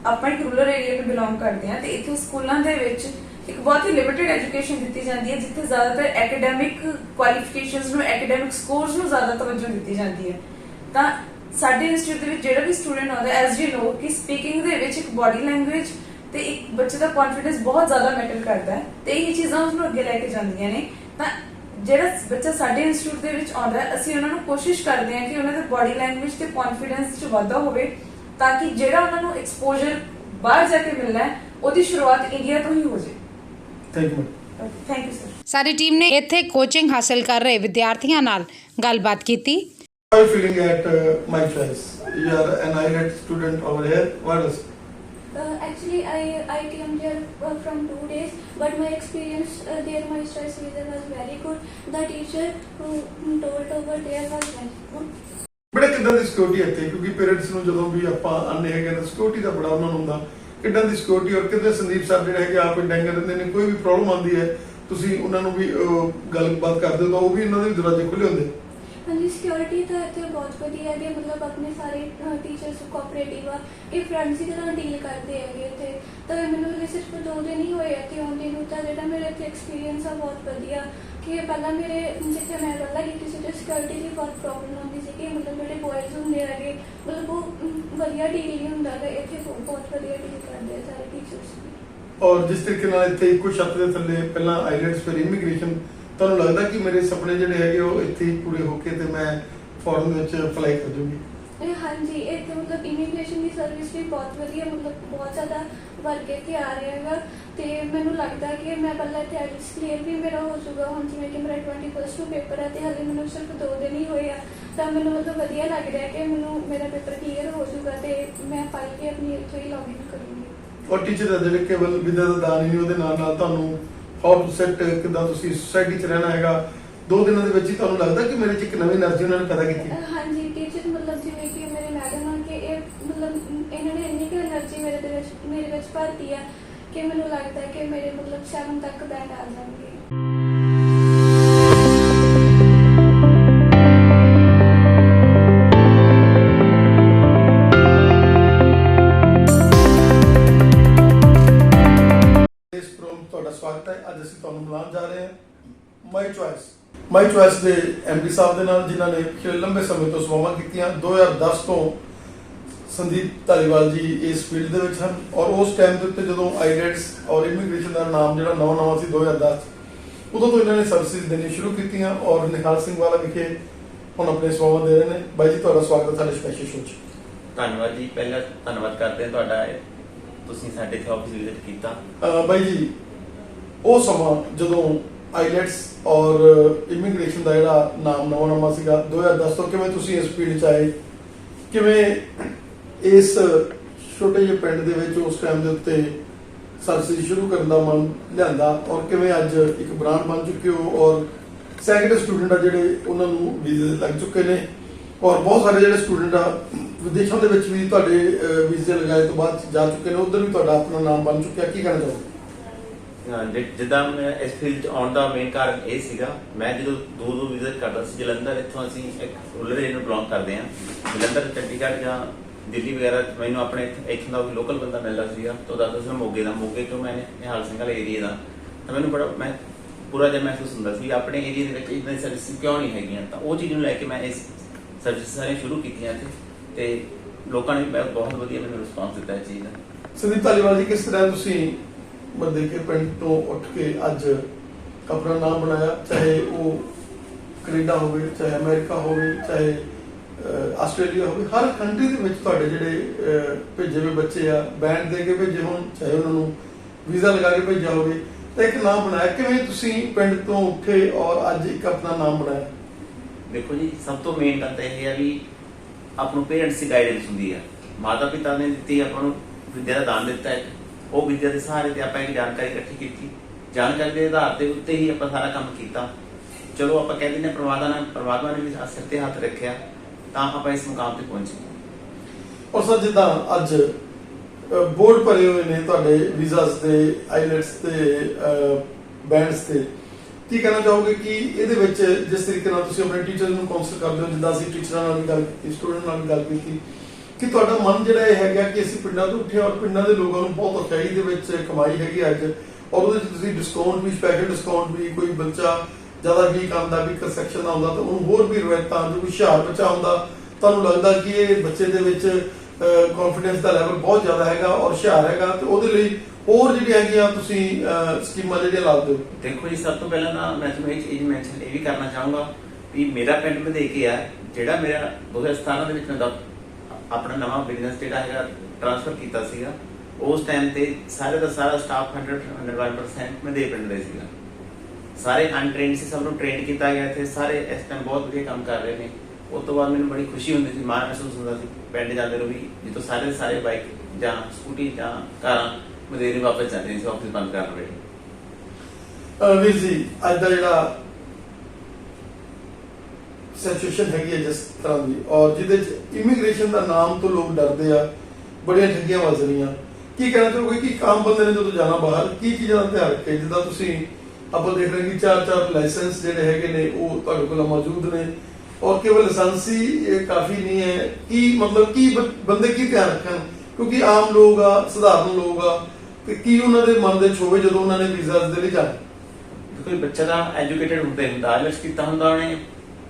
ਆਪਾਂ ਇੱਕ ਰੂਰਲ ਏਰੀਆ ਨੂੰ ਬਿਲੋਂਗ ਕਰਦੇ ਹਾਂ ਤੇ ਇੱਥੇ ਸਕੂਲਾਂ ਦੇ ਵਿੱਚ ਇੱਕ ਬਹੁਤ ਹੀ ਲਿਮਿਟਡ ਐਜੂਕੇਸ਼ਨ ਦਿੱਤੀ ਜਾਂਦੀ ਹੈ, ਜਿੱਥੇ ਜ਼ਿਆਦਾਤਰ ਐਕੈਡੈਮਿਕ ਕੁਆਲੀਫਿਕੇਸ਼ਨਸ ਨੂੰ, ਐਕੈਡੈਮਿਕ ਸਕੋਰਸ ਨੂੰ ਜ਼ਿਆਦਾ ਤਵੱਜੋ ਦਿੱਤੀ ਜਾਂਦੀ ਹੈ। ਤਾਂ ਸਾਡੇ ਇੰਸਟੀਚਿਊਟ ਦੇ ਵਿੱਚ ਜਿਹੜਾ ਵੀ ਸਟੂਡੈਂਟ ਆਉਂਦਾ, ਐਜ਼ ਯੂ ਨੋ ਕਿ ਸਪੀਕਿੰਗ ਦੇ ਵਿੱਚ ਇੱਕ ਬਾਡੀ ਲੈਂਗੁਏਜ ਤੇ ਇੱਕ ਬੱਚੇ ਦਾ ਕੌਨਫੀਡੈਂਸ ਬਹੁਤ ਜ਼ਿਆਦਾ ਮੈਟਰ ਕਰਦਾ ਹੈ ਤੇ ਇਹ ਚੀਜ਼ਾਂ ਉਸਨੂੰ ਅੱਗੇ ਲੈ ਕੇ ਜਾਂਦੀਆਂ ਨੇ। ਤਾਂ ਜਿਹੜਾ ਬੱਚਾ ਸਾਡੇ ਇੰਸਟੀਚਿਊਟ ਦੇ ਵਿੱਚ ਆਉਂਦਾ ਹੈ, ਅਸੀਂ ਉਹਨਾਂ ਨੂੰ ਕੋਸ਼ਿਸ਼ ਕਰਦੇ ਹਾਂ ਕਿ ਉਹਨਾਂ ਦੇ ਬਾਡੀ ਲੈਂਗੁਏਜ ਤੇ ਕੌਨਫੀਡੈਂਸ 'ਚ ਵਾਧਾ ਹੋਵੇ, ਤਾਂ ਕਿ ਜਿਹੜਾ ਉਹਨਾਂ ਨੂੰ ਐਕਸਪੋਜ਼ਰ ਬਾਹਰ ਜਾ ਕੇ ਮਿਲਣਾ ਹੈ ਉਹਦੀ ਸ਼ੁਰੂਆਤ ਇੰਡੀਆ ਤੋਂ ਹੀ ਹੋ ਜਾਏ। Thank you. Thank you sir. ਸਾਡੀ ਟੀਮ ਨੇ ਇੱਥੇ ਕੋਚਿੰਗ ਹਾਸਲ ਕਰ ਰਹੇ ਵਿਦਿਆਰਥੀਆਂ ਨਾਲ ਗੱਲਬਾਤ ਕੀਤੀ। How are you feeling at My Choice? You are an IELTS student over here. What is? Actually, I came there from 2 days, but my experience there, My Choice Visa was very good. The teacher who told over there was very good. ਬੜੇ ਕਿੱਦਾਂ ਦੀ security ਇੱਥੇ, ਕਿਉਂਕਿ parents ਨੂੰ ਜਦੋਂ ਵੀ ਆਪਾਂ ਆਉਂਦੇ ਹੈਗੇ ਤਾਂ ਸਿਕਿਉਰਿਟੀ ਦਾ ਬੜਾ ਉਹਨਾਂ ਨੂੰ ਹੁੰਦਾ, ਕਿੱਦਾਂ ਦੀ ਸਿਕਿਉਰਿਟੀ ਔਰ ਕਿੱਦਾਂ ਸੰਦੀਪ ਸਰ ਜਿਹੜੇ ਹੈਗੇ ਆਪ ਇੰਡੀਆ ਰਹਿੰਦੇ ਨੇ, ਕੋਈ ਵੀ ਪ੍ਰੋਬਲਮ ਆਉਂਦੀ ਹੈ ਤੁਸੀਂ ਉਹਨਾਂ ਨੂੰ ਵੀ ਗੱਲਬਾਤ ਕਰਦੇ ਹੋ ਤਾਂ ਉਹ ਵੀ ਇਹਨਾਂ ਦੇ ਵੀ ਦਰਵਾਜ਼ੇ ਖੁੱਲੇ ਹੁੰਦੇ। ਹਾਂਜੀ, ਸਿਕਿਉਰਿਟੀ ਤਾਂ ਇੱਥੇ ਬਹੁਤ ਵਧੀਆ ਹੈਗੀ, ਮਤਲਬ ਆਪਣੇ ਸਾਰੇ ਟੀਚਰਸ ਕੋਆਪਰੇਟਿਵ ਆ, ਇਹ ਫਰੈਂਡਸ ਦੀ ਤਰ੍ਹਾਂ ਡੀਲ ਕਰਦੇ ਹੈਗੇ ਇੱਥੇ। ਤਾਂ ਮੈਨੂੰ ਸਿਰਫ 2 ਦਿਨ ਹੀ ਹੋਏ ਇੱਥੇ ਆਉਂਦੇ ਨੂੰ, ਤਾਂ ਜਿਹੜਾ ਮੇਰਾ ਇੱਥੇ ਐਕਸਪੀਰੀਅੰਸ ਆ ਬਹੁਤ ਵਧੀਆ। ਕਿ ਪਹਿਲਾਂ ਮੇਰੇ ਜਿੱਥੇ ਮੈਂ ਪਹਿਲਾਂ ਕੀਤੀ ਸੀ ਤੇ ਸਿਕਿਉਰਿਟੀ ਦੀ ਬਹੁਤ ਪ੍ਰੋਬਲਮ ਹੁੰਦੀ ਸੀ ਕਿ ਮਤਲਬ ਜਿਹੜੇ ਬॉयਜ਼ ਹੁੰਦੇ ਹੈਗੇ ਮਤਲਬ ਉਹ ਵਧੀਆ ਡੀਲ ਨਹੀਂ ਹੁੰਦਾ ਹੈਗਾ, ਇੱਥੇ ਬਹੁਤ ਵਧੀਆ ਡੀਲ ਕਰਦੇ ਆ ਸਾਰੇ ਟੀਚਰਸ। ਔਰ ਜਿਸ ਤਰੀਕੇ ਨਾਲ ਇੱਥੇ ਇੱਕੋ ਛੱਤ ਦੇ ਥੱਲੇ ਪਹਿਲਾਂ ਆਈਲੈਟਸ ਫਿਰ ਇਮੀਗ੍ਰੇਸ਼ਨ, ਤੁਹਾਨੂੰ ਲੱਗਦਾ ਕਿ ਮੇਰੇ ਸੁਪਨੇ ਜਿਹੜੇ ਹੈਗੇ ਉਹ ਇੱਥੇ ਹੀ ਪੂਰੇ ਹੋ ਕੇ ਤੇ ਮੈਂ ਫੋਰਨ ਵਿੱਚ ਅਪਲਾਈ ਕਰ ਜੂਗੀ? ਹਾਂਜੀ, ਇੱਥੇ ਮਤਲਬ ਇਮੀਗ੍ਰੇਸ਼ਨ ਦੀ ਸਰਵਿਸ ਵੀ ਬਹੁਤ ਵਧੀਆ, ਮਤਲਬ ਬਹੁਤ ਜ਼ਿਆਦਾ ਵਰਕ ਇੱਥੇ ਆ ਰਿਹਾ ਹੈਗਾ ਤੇ ਮੈਨੂੰ ਲੱਗਦਾ ਕਿ ਮੈਂ ਪਹਿਲਾਂ ਇੱਥੇ ਆਈਲੈਟਸ ਕਲੀਅਰ ਵੀ ਮੇਰਾ ਹੋ ਜਾਊਗਾ। ਹੁਣ ਜਿਵੇਂ ਕਿ ਮੇਰਾ 21st ਨੂੰ ਪੇਪਰ ਹੈ ਤੇ ਹਾਲੇ ਮੈਨੂੰ ਸਿਰਫ 2 ਦਿਨ ਹੀ ਹੋਏ ਆ, ਤਾਂ ਮੈਨੂੰ ਮਤਲਬ ਵਧੀਆ ਲੱਗ ਰਿਹਾ ਕਿ ਮੈਨੂੰ ਮੇਰਾ ਪੇਪਰ ਕਲੀਅਰ ਹੋ ਜਾਊਗਾ ਤੇ ਮੈਂ ਫਾਈਲ ਵੀ ਆਪਣੀ ਇੱਥੋਂ ਹੀ ਲੌਗਇਨ ਕਰੂੰਗੀ। ਔਰ ਟੀਚਰ ਦਾ ਜਿਹੜੇ ਕੇਵਲ ਵਿਦਿਆ ਦਾ ਦਾਨ ਹੀ ਨਹੀਂ, ਉਹਦੇ ਨਾਲ ਨਾਲ ਤੁਹਾਨੂੰ ਹਾਊ ਟੂ ਸੈਟ, ਕਿੱਦਾਂ ਤੁਸੀਂ ਸੋਸਾਇਟੀ 'ਚ ਰਹਿਣਾ ਹੈਗਾ, 2 ਦਿਨਾਂ ਦੇ ਵਿੱਚ ਹੀ ਤੁਹਾਨੂੰ ਲੱਗਦਾ ਕਿ ਮੇਰੇ 'ਚ ਇੱਕ ਨਵੀਂ એનર્ਜੀ ਉਹਨਾਂ ਨੇ ਪੈਦਾ ਕੀਤੀ? ਹਾਂਜੀ, ਟੀਚਰ ਮਤਲਬ ਜਿਵੇਂ ਕਿ ਮੇਰੇ ਮੈਡਮ ਆ ਕਿ ਇਹ ਮਤਲਬ ਇਹਨਾਂ ਨੇ ਇੰਨੀ ਕੁ એનર્ਜੀ ਮੇਰੇ ਵਿੱਚ ਭਰਤੀ ਆ ਕਿ ਮੈਨੂੰ ਲੱਗਦਾ ਕਿ ਮੇਰੇ ਮਤਲਬ 7 ਤੱਕ ਬੈਂਡ ਆ ਜਾਣਗੇ। ਤੁਹਾਡਾ ਸਵਾਗਤ ਹੈ। ਅੱਜ ਅਸੀਂ ਤੁਹਾਨੂੰ ਮਿਲਾਉਣ ਜਾ ਰਹੇ ਹਾਂ ਮਾਈ ਚੁਆਇਸ ਦੇ ਐਮਡੀ ਸਾਹਿਬ ਦੇ ਨਾਲ, ਜਿਨ੍ਹਾਂ ਨੇ ਪਿਛਲੇ ਲੰਬੇ ਸਮੇਂ ਤੋਂ ਸੇਵਾਵਾਂ ਕੀਤੀਆਂ। 2010 ਤੋਂ ਸੰਦੀਪ ਧਾਲੀਵਾਲ ਜੀ ਇਸ ਫੀਲਡ ਦੇ ਵਿੱਚ ਹਨ ਔਰ ਉਸ ਟਾਈਮ ਦੇ ਉੱਤੇ ਜਦੋਂ ਆਈਲੈਟਸ ਔਰ ਇਮੀਗ੍ਰੇਸ਼ਨ ਦਾ ਨਾਮ ਜਿਹੜਾ ਨਵਾਂ ਸੀ 2010 ਉਦੋਂ ਤੋਂ ਇਹਨਾਂ ਨੇ ਸਰਵਿਸਿਜ਼ ਦੇਣੀ ਸ਼ੁਰੂ ਕੀਤੀਆਂ ਔਰ ਨਿਹਾਲ ਸਿੰਘ ਵਾਲਾ ਵਿਖੇ ਹੁਣ ਆਪਣੇ ਸੇਵਾਵਾਂ ਦੇ ਰਹੇ ਨੇ। ਬਾਈ ਜੀ, ਤੁਹਾਡਾ ਸਵਾਗਤ ਹੈ ਸਾਡੇ ਸਪੈਸ਼ਲ ਸ਼ੋਅ 'ਚ। ਧੰਨਵਾਦ ਜੀ, ਪਹਿਲਾਂ ਧੰਨਵਾਦ ਕਰਦੇ ਹਾਂ ਤੁਹਾਡਾ, ਤੁਸੀਂ ਸਾਡੇ ਇੱਥੇ ਆਫਿਸ ਵਿਜ਼ਿਟ ਕੀਤਾ। ਬਾਈ ਜੀ, ਉਹ ਸਮਾਂ ਜਦੋਂ ਆਈਲੈਟਸ ਔਰ ਇਮੀਗ੍ਰੇਸ਼ਨ ਦਾ ਜਿਹੜਾ ਨਾਮ ਨਵਾਂ ਸੀਗਾ 2010 ਤੋਂ, ਕਿਵੇਂ ਤੁਸੀਂ ਇਸ ਫੀਲਡ 'ਚ ਆਏ, ਕਿਵੇਂ ਇਸ ਛੋਟੇ ਜਿਹੇ ਪਿੰਡ ਦੇ ਵਿੱਚ ਉਸ ਟਾਈਮ ਦੇ ਉੱਤੇ ਸਰਵਿਸ ਸ਼ੁਰੂ ਕਰਨ ਦਾ ਮਨ ਲਿਆਂਦਾ ਔਰ ਕਿਵੇਂ ਅੱਜ ਇੱਕ ਬ੍ਰਾਂਡ ਬਣ ਚੁੱਕੇ ਹੋ ਔਰ ਸੈਂਕੜੇ ਸਟੂਡੈਂਟ ਆ ਜਿਹੜੇ ਉਹਨਾਂ ਨੂੰ ਵੀਜ਼ੇ ਲੱਗ ਚੁੱਕੇ ਨੇ ਔਰ ਬਹੁਤ ਸਾਰੇ ਜਿਹੜੇ ਸਟੂਡੈਂਟ ਆ ਵਿਦੇਸ਼ਾਂ ਦੇ ਵਿੱਚ ਵੀ ਤੁਹਾਡੇ ਵੀਜ਼ੇ ਲਗਾਏ ਤੋਂ ਬਾਅਦ ਜਾ ਚੁੱਕੇ ਨੇ, ਉੱਧਰ ਵੀ ਤੁਹਾਡਾ ਆਪਣਾ ਨਾਮ ਬਣ ਚੁੱਕਿਆ, ਕੀ ਕਹਿਣਾ ਚਾਹੋਗੇ? ਜਿੱਦਾਂ ਮੈਂ ਇਸ ਫੀਲਡ 'ਚ ਆਉਣ ਦਾ ਮੇਨ ਕਾਰਨ ਇਹ ਸੀਗਾ, ਮੈਂ ਜਦੋਂ ਦੂਰ ਵਿਜ਼ਿਟ ਕਰਦਾ ਸੀ ਜਲੰਧਰ, ਇੱਥੋਂ ਅਸੀਂ ਇੱਕ ਰੂਰਲ ਏਰੀਆ ਨੂੰ ਬਿਲੋਂਗ ਕਰਦੇ ਹਾਂ, ਜਲੰਧਰ, ਚੰਡੀਗੜ੍ਹ ਜਾਂ ਦਿੱਲੀ ਵਗੈਰਾ, ਮੈਨੂੰ ਆਪਣੇ ਇੱਥੋਂ ਦਾ ਕੋਈ ਲੋਕਲ ਬੰਦਾ ਮਿਲਦਾ ਸੀਗਾ ਤਾਂ ਦੱਸਦਾ ਸੀ ਮੋਗੇ ਤੋਂ ਮੈਂ ਨਿਹਾਲ ਸਿੰਘ ਵਾਲੇ ਏਰੀਆ ਦਾ, ਤਾਂ ਮੈਨੂੰ ਮੈਂ ਪੂਰਾ ਜਿਹਾ ਮਹਿਸੂਸ ਹੁੰਦਾ ਸੀ ਆਪਣੇ ਏਰੀਆ ਦੇ ਵਿੱਚ ਇੰਨੀ ਸਰਵਿਸ ਕਿਉਂ ਨਹੀਂ ਹੈਗੀਆਂ। ਤਾਂ ਉਹ ਚੀਜ਼ ਨੂੰ ਲੈ ਕੇ ਮੈਂ ਇਸ ਸਰਵਿਸ ਸਾਰੀਆਂ ਸ਼ੁਰੂ ਕੀਤੀਆਂ ਤੇ ਲੋਕਾਂ ਨੇ ਬਹੁਤ ਵਧੀਆ ਮੈਨੂੰ ਰਿਸਪੌਂਸ ਦਿੱਤਾ ਇਸ ਚੀਜ਼ ਦਾ। ਸੰਦੀਪ ਧਾਲੀਵਾਲ ਜੀ, ਕਿਸ ਤਰ੍ਹਾਂ ਤੁਸੀਂ ਬੰਦੇ ਕੇ ਪਿੰਡ ਤੋਂ ਉੱਠ ਕੇ ਅੱਜ ਆਪਣਾ ਨਾਮ ਬਣਾਇਆ, ਚਾਹੇ ਉਹ ਕੈਨੇਡਾ ਹੋਵੇ, ਚਾਹੇ ਅਮਰੀਕਾ ਹੋਵੇ, ਚਾਹੇ ਆਸਟ੍ਰੇਲੀਆ ਹੋਵੇ, ਹਰ ਕੰਟਰੀ ਦੇ ਵਿੱਚ ਤੁਹਾਡੇ ਜਿਹੜੇ ਭੇਜੇ ਹੋਏ ਬੱਚੇ ਆ, ਬੈਂਡ ਦੇ ਕੇ ਭੇਜੇ ਹੋਣ, ਚਾਹੇ ਉਹਨਾਂ ਨੂੰ ਵੀਜ਼ਾ ਲਗਾ ਕੇ ਭੇਜਿਆ ਹੋਵੇ, ਤਾਂ ਇੱਕ ਨਾਮ ਬਣਾਇਆ। ਕਿਵੇਂ ਤੁਸੀਂ ਪਿੰਡ ਤੋਂ ਉੱਠੇ ਔਰ ਅੱਜ ਇੱਕ ਆਪਣਾ ਨਾਮ ਬਣਾਇਆ? ਦੇਖੋ ਜੀ, ਸਭ ਤੋਂ ਮੇਨ ਗੱਲ ਤਾਂ ਇਹ ਹੈ ਵੀ ਆਪਾਂ ਨੂੰ ਪੇਰੈਂਟਸ ਦੀ ਗਾਈਡੈਂਸ ਹੁੰਦੀ ਹੈ, ਮਾਤਾ ਪਿਤਾ ਨੇ ਦਿੱਤੀ ਆਪਾਂ ਨੂੰ ਵਿਦਿਆ ਦਾ ਦਾਨ ਦਿੱਤਾ ਹੈ। ਉਹ ਵਿਦਿਆ ਦੇ ਸਹਾਰੇ ਤੇ ਆਪਾਂ ਇੱਕ ਜਾਣਕਾਰੀ ਇਕੱਠੀ ਕੀਤੀ, ਜਾਣਕਾਰੀ ਦੇ ਆਧਾਰ ਦੇ ਉੱਤੇ ਹੀ ਆਪਾਂ ਸਾਰਾ ਕੰਮ ਕੀਤਾ। ਚਲੋ ਆਪਾਂ ਕਹਿੰਦੇ ਨੇ ਪਰਮਾਤਮਾ ਨੇ ਵੀ ਸਿਰ ਤੇ ਹੱਥ ਰੱਖਿਆ ਤਾਂ ਆਪਾਂ ਇਸ ਮੁਕਾਮ ਤੇ ਪਹੁੰਚੇ। ਔਰ ਸਰ ਜਿੱਦਾਂ ਅੱਜ ਬੋਰਡ ਭਰੇ ਹੋਏ ਨੇ ਤੁਹਾਡੇ ਵੀਜ਼ਾਸ ਤੇ, ਆਈਲੈਟਸ ਤੇ, ਬੈਂਡਸ ਤੇ, ਕੀ ਕਹਿਣਾ ਚਾਹੋਗੇ ਕਿ ਇਹਦੇ ਵਿੱਚ ਜਿਸ ਤਰੀਕੇ ਨਾਲ ਤੁਸੀਂ ਆਪਣੇ ਟੀਚਰ ਨੂੰ ਕਾਉਂਸਲ ਕਰਦੇ ਹੋ, ਜਿੱਦਾਂ ਅਸੀਂ ਟੀਚਰਾਂ ਨਾਲ ਵੀ ਗੱਲ ਕੀਤੀ, ਸਟੂਡੈਂਟ ਨਾਲ ਵੀ ਗੱਲ ਕੀਤੀ, ਕਿ ਤੁਹਾਡਾ ਮਨ ਜਿਹੜਾ ਇਹ ਹੈਗਾ ਕਿ ਅਸੀਂ ਪਿੰਡਾਂ ਤੋਂ ਉੱਠੇ ਔਰ ਪਿੰਡਾਂ ਦੇ ਲੋਕਾਂ ਨੂੰ ਬਹੁਤ ਔਖਾਈ ਦੇ ਵਿੱਚ ਕਮਾਈ ਹੈਗੀ ਅੱਜ, ਔਰ ਉਹਦੇ 'ਚ ਤੁਸੀਂ ਡਿਸਕਾਊਂਟ ਵੀ, ਸਪੈਸ਼ਲ ਡਿਸਕਾਊਂਟ ਵੀ, ਕੋਈ ਬੱਚਾ ਜ਼ਿਆਦਾ ਵੀਕ ਆਉਂਦਾ, ਵੀਕਰ ਸੈਕਸ਼ਨ ਦਾ ਆਉਂਦਾ ਤਾਂ ਉਹਨੂੰ ਹੋਰ ਵੀ ਰਿਵਾਇਤਾਂ, ਜੋ ਹੁਸ਼ਿਆਰ ਬੱਚਾ ਆਉਂਦਾ ਤੁਹਾਨੂੰ ਲੱਗਦਾ ਕਿ ਇਹ ਬੱਚੇ ਦੇ ਵਿੱਚ ਕੌਨਫੀਡੈਂਸ ਦਾ ਲੈਵਲ ਬਹੁਤ ਜ਼ਿਆਦਾ ਹੈਗਾ ਔਰ ਹੁਸ਼ਿਆਰ ਹੈਗਾ, ਤੇ ਉਹਦੇ ਲਈ ਹੋਰ ਜਿਹੜੀਆਂ ਹੈਗੀਆਂ ਤੁਸੀਂ ਸਕੀਮਾਂ ਜਿਹੜੀਆਂ ਲਾਉਂਦੇ ਹੋ? ਦੇਖੋ ਜੀ, ਸਭ ਤੋਂ ਪਹਿਲਾਂ ਤਾਂ ਮੈਂ ਤੁਹਾਨੂੰ ਇਹ ਚੀਜ਼ ਮੈਂਸ਼ਨ ਇਹ ਵੀ ਕਰਨਾ ਚਾਹੂੰਗਾ ਵੀ ਮੇਰਾ ਪਿੰਡ ਵਧੇਕੇ ਆ, ਜਿਹੜਾ ਮੇਰਾ 2017 ਦੇ ਵਿੱਚ ਮੈਂ ਆਪਣਾ ਨਵਾਂ ਬਿਜ਼ਨਸ ਜਿਹੜਾ ਹੈਗਾ ਟ੍ਰਾਂਸਫਰ ਕੀਤਾ ਸੀਗਾ, ਉਸ ਟਾਈਮ ਤੇ ਸਾਰੇ ਦਾ ਸਾਰਾ ਸਟਾਫ 101% ਮੇਰੇ ਪਿੰਡ ਦੇ ਸੀਗਾ। ਸਾਰੇ ਅਨਟ੍ਰੇਨਡ ਸੀ, ਸਭ ਨੂੰ ਟ੍ਰੇਨ ਕੀਤਾ ਗਿਆ ਇੱਥੇ, ਸਾਰੇ ਇਸ ਟਾਈਮ ਬਹੁਤ ਵਧੀਆ ਕੰਮ ਕਰ ਰਹੇ ਨੇ। ਉਸ ਤੋਂ ਬਾਅਦ ਮੈਨੂੰ ਬੜੀ ਖੁਸ਼ੀ ਹੁੰਦੀ ਸੀ, ਮਾਣ ਮਹਿਸੂਸ ਹੁੰਦਾ ਸੀ ਪਿੰਡ ਜਾਂਦੇ ਨੂੰ ਵੀ, ਜਦੋਂ ਸਾਰੇ ਦੇ ਸਾਰੇ ਬਾਈਕ ਜਾਂ ਸਕੂਟੀ ਜਾਂ ਕਾਰਾਂ ਮਦੇਰੇ ਵਾਪਸ ਜਾਂਦੇ ਸੀ ਆਫਿਸ ਬੰਦ ਕਰਨ ਵੇਲੇ। ਵੀਰ ਜੀ, ਅੱਜ ਦਾ ਜਿਹੜਾ ਸਿਚੁਏਸ਼ਨ ਹੈਗੀ ਹੈ ਜਿਸ ਤਰ੍ਹਾਂ ਦੀ, ਔਰ ਜਿਹਦੇ 'ਚ ਇਮੀਗ੍ਰੇਸ਼ਨ ਦਾ ਨਾਮ ਤੋਂ ਲੋਕ ਡਰਦੇ ਆ, ਬੜੀਆਂ ਠੱਗੀਆਂ ਵੱਜ ਰਹੀਆਂ, ਕੀ ਕਹਿਣਾ ਚਾਹੋਗੇ ਕਿ ਆਮ ਬੰਦੇ ਨੇ ਜਦੋਂ ਜਾਣਾ ਬਾਹਰ ਕੀ ਚੀਜ਼ਾਂ ਦਾ ਧਿਆਨ ਰੱਖੇ? ਜਿੱਦਾਂ ਤੁਸੀਂ ਆਪਾਂ ਦੇਖ ਰਹੇ ਕਿ 4 ਲਾਇਸੈਂਸ ਜਿਹੜੇ ਹੈਗੇ ਨੇ ਉਹ ਤੁਹਾਡੇ ਕੋਲ ਮੌਜੂਦ ਨੇ, ਔਰ ਕੇਵਲ ਲਾਇਸੈਂਸ ਹੀ ਕਾਫੀ ਨਹੀਂ ਹੈ, ਕੀ ਮਤਲਬ ਕੀ ਬੰਦੇ ਕੀ ਧਿਆਨ ਰੱਖਣ? ਕਿਉਂਕਿ ਆਮ ਲੋਕ ਆ, ਸਧਾਰਨ ਲੋਕ ਆ, ਤੇ ਕੀ ਉਹਨਾਂ ਦੇ ਮਨ ਦੇ ਹੋਵੇ ਜਦੋਂ ਉਹਨਾਂ ਨੇ ਵੀਜ਼ਾ ਦੇ ਲਈ ਜਾਣਾ? ਕੋਈ ਬੱਚਾ ਤਾਂ ਐਜੂਕੇਟਡ ਹੁੰਦਾ, ਆਈਲੈਟਸ ਕੀਤਾ ਹੁੰਦਾ ਉਹਨੇ,